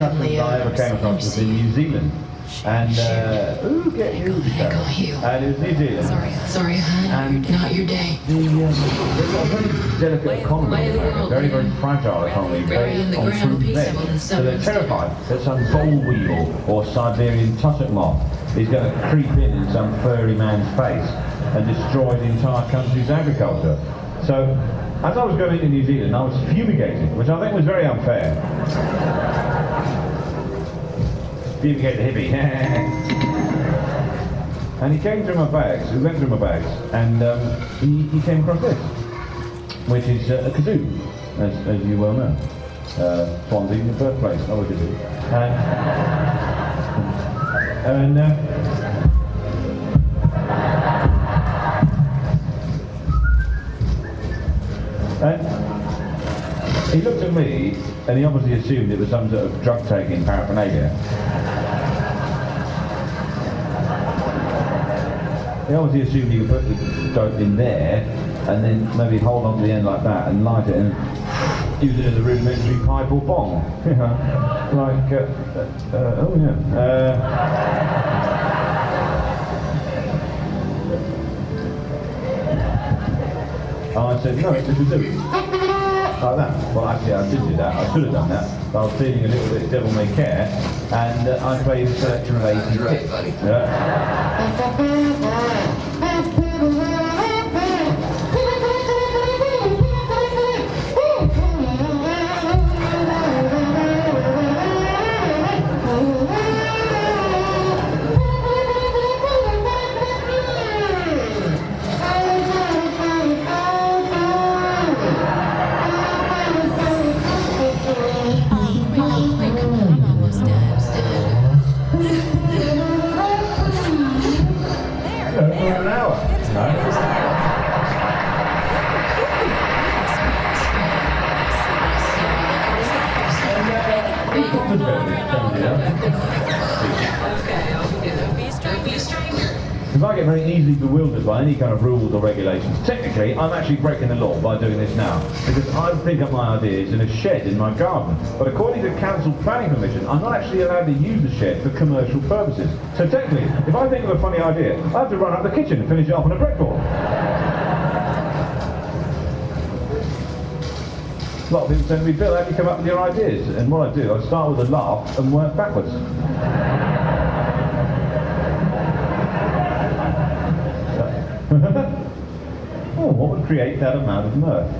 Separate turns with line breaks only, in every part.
customers I ever came across was in New Zealand. And, ooh, get you, and it was New Zealand.
Sorry,
and
not your day.
They've got a very delicate economy, a very, very fragile economy based on fruit and veg. So they're terrified that some boll weevil or Siberian tussock moth is going to creep in some furry man's face and destroy the entire country's agriculture. So, as I was going into New Zealand, I was fumigated, which I think was very unfair. Fumigate the hippie. And he came through my bags, we went through my bags, and he came across this, which is a kazoo, as you well know. Swansea, the birthplace of a kazoo. And he looked at me, and he obviously assumed it was some sort of drug-taking paraphernalia. He obviously assumed you could put the dope in there, and then maybe hold on to the end like that, and light it, and use it as a rudimentary pipe or bong. You know, like, oh yeah. I said, no, it's a kazoo. Like that. Well, actually, I did do that. I should have done that. But I was feeling a little bit devil may care, and I played a selection of 80 hits. Because I get very easily bewildered by any kind of rules or regulations. Technically, I'm actually breaking the law by doing this now, because I think up my ideas in a shed in my garden. But according to council planning permission, I'm not actually allowed to use the shed for commercial purposes. So technically, if I think of a funny idea, I have to run up the kitchen and finish it off on a breadboard. A lot of people say to me, Bill, how do you come up with your ideas? And what I do, I start with a laugh and work backwards. Oh, what would create that amount of mirth?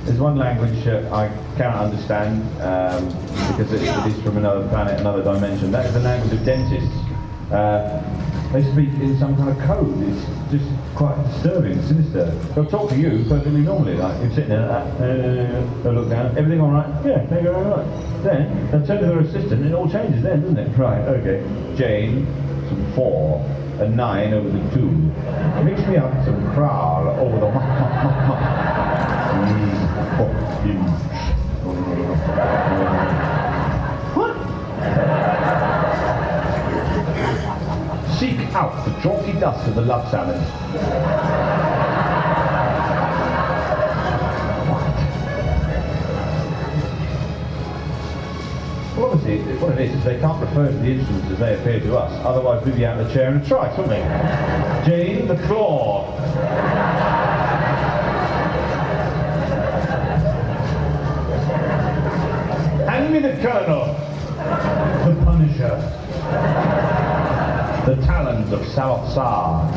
There's one language I cannot understand because it is from another planet, another dimension. That is the language of dentists. They speak in some kind of code. It's just quite disturbing, sinister. They'll talk to you perfectly normally, like you're sitting there, they'll look down, everything all right? Yeah, they go all right. Then they'll turn to their assistant and it all changes then, doesn't it? Right, okay. Jane, some 4, a 9 over the 2. Mix me up some crawl over the Seek out the chalky dust of the love salad. Well, obviously, what it is they can't refer to the instruments as they appear to us, otherwise we'd be out of the chair in a trice, wouldn't we? Jane, the claw. Hand me the colonel. The Punisher. The talons of Salazar.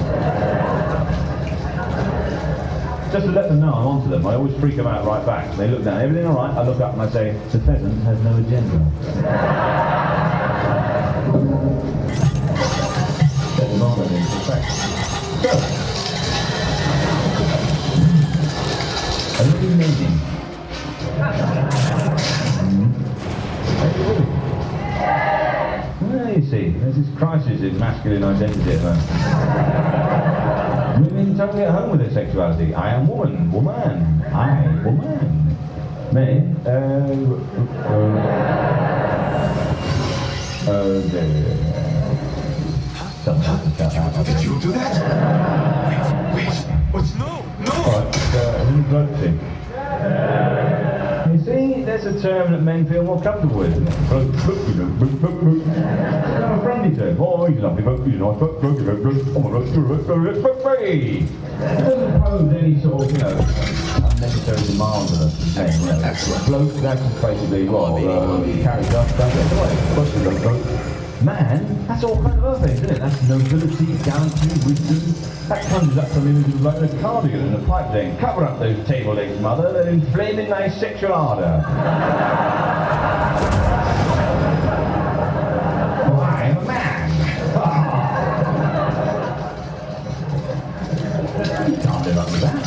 Just to let them know I'm onto them, I always freak them out right back. They look down, everything all right? I look up and I say, the pheasant has no agenda. Set them on in respect. So, a little amazing. Well, you see, there's this crisis in masculine identity at the moment. Women totally at home with their sexuality. I am woman, woman, I, woman. Men,
Did you do that? Wait, what's no?
Alright, a little bloke thing. You see, there's a term that men feel more comfortable with. It's kind of friendly term. Oh, he's lovely, but he's nice, but it doesn't pose any sort of, unnecessary demands on us as men. Bloke, that's basically what carries us, don't get away. Man, that's all kind of other things, isn't it? That's nobility, gallantry, wisdom. That conjures up some images like a cardigan and a pipe saying, cover up those table legs, mother, they're inflaming my sexual ardour. Well, I am a man. You can't live up to that.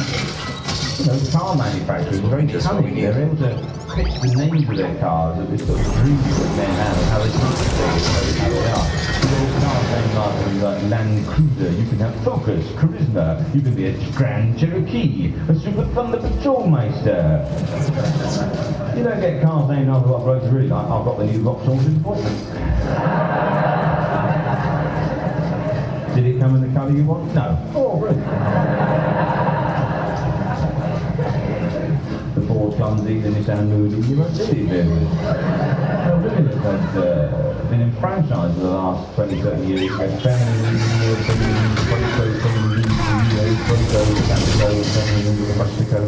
Car manufacturers are very cunning. They're able to pitch the names of their cars at this sort of dream that men have of how they concentrate how they are. Little car names like Land Cruiser, you can have Focus, Charisma, you can be a Grand Cherokee, a Super Thunder Patrolmeister. You don't get cars named after what blokes really like. I've got the new Vauxhall Disappointment. Did it come in the colour you want? No. Oh, brilliant. The Ford Clumsy, the Nissan Moody, you won't see it there. Women have been enfranchised for the last 20, 30 years.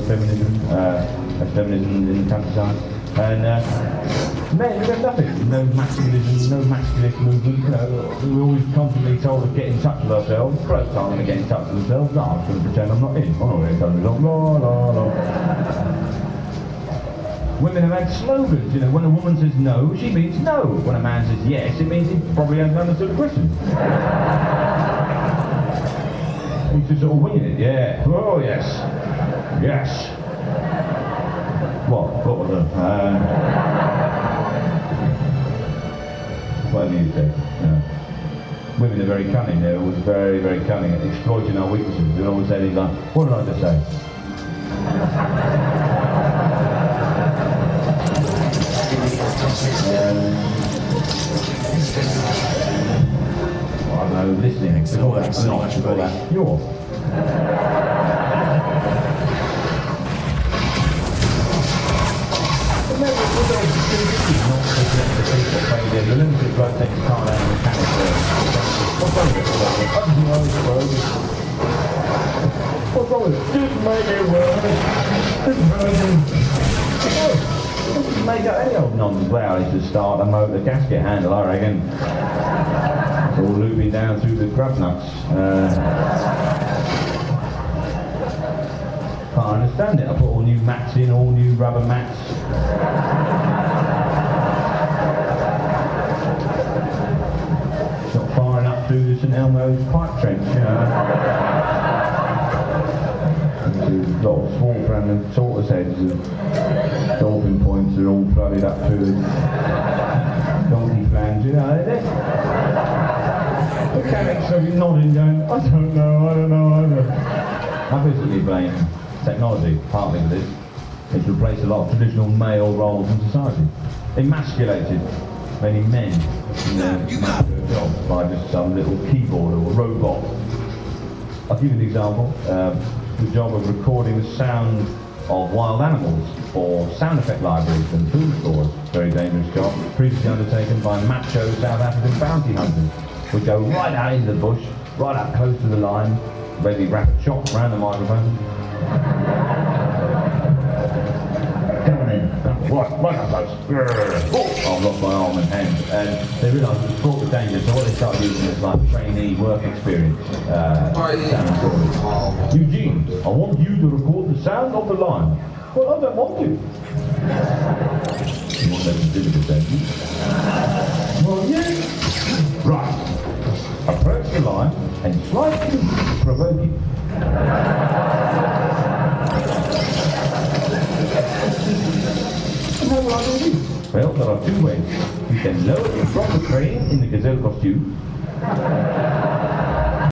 Feminism, feminism in the countryside. And men, we have nothing. No masculinism, no masculinist movement. We're always constantly told to get in touch with ourselves. Blokes aren't going to get in touch with themselves. No, I'm going to pretend I'm not in. I'm not going to get in touch with myself. La, la, la. Women have had slogans, when a woman says no, she means no. When a man says yes, it means he probably hasn't understood the question. He's just sort of winging it, yeah. Oh, yes. Yes. What was it? What do you say? Women are very cunning, they're always very, very cunning at exploiting our weaknesses. They always say things like, what did I just say? I don't know, listening. Before that, you're. The limited blood takes car down the mechanic. What's wrong with it? What's wrong with it? Just make it work. Just make up any old nonsense. Well, it's to start a motor gasket handle, I reckon. It's all looping down through the grub nuts. Can't understand it. I put all new mats in, all new rubber mats. It's not far enough through the St Elmo's pipe trench, There's a lot of small random tortoise heads and dolphin points are all flooded up to the donkey flange, The mechanics are nodding, going, I don't know. I basically blame technology, partly for this. It's replaced a lot of traditional male roles in society. Emasculated many men in their masculine jobs by just some little keyboard or robot. I'll give you an example. The job of recording the sound of wild animals for sound effect libraries and food stores. Very dangerous job, previously undertaken by macho South African bounty hunters, who go right out into the bush, right up close to the line, ready to wrap a chop around the microphone. Right up close. Oh, I've lost my arm and hand. And they realised it was fraught with danger, so what they started using is like trainee work experience. Sound recording. Eugene, I want you to record the sound of the line. Well, I don't want to. You want them to deliver, don't you? Well, yeah. Right. Approach the line and slightly provoke it. How will I do this? Well, there are two ways. You can lower it from the train in the gazelle costume,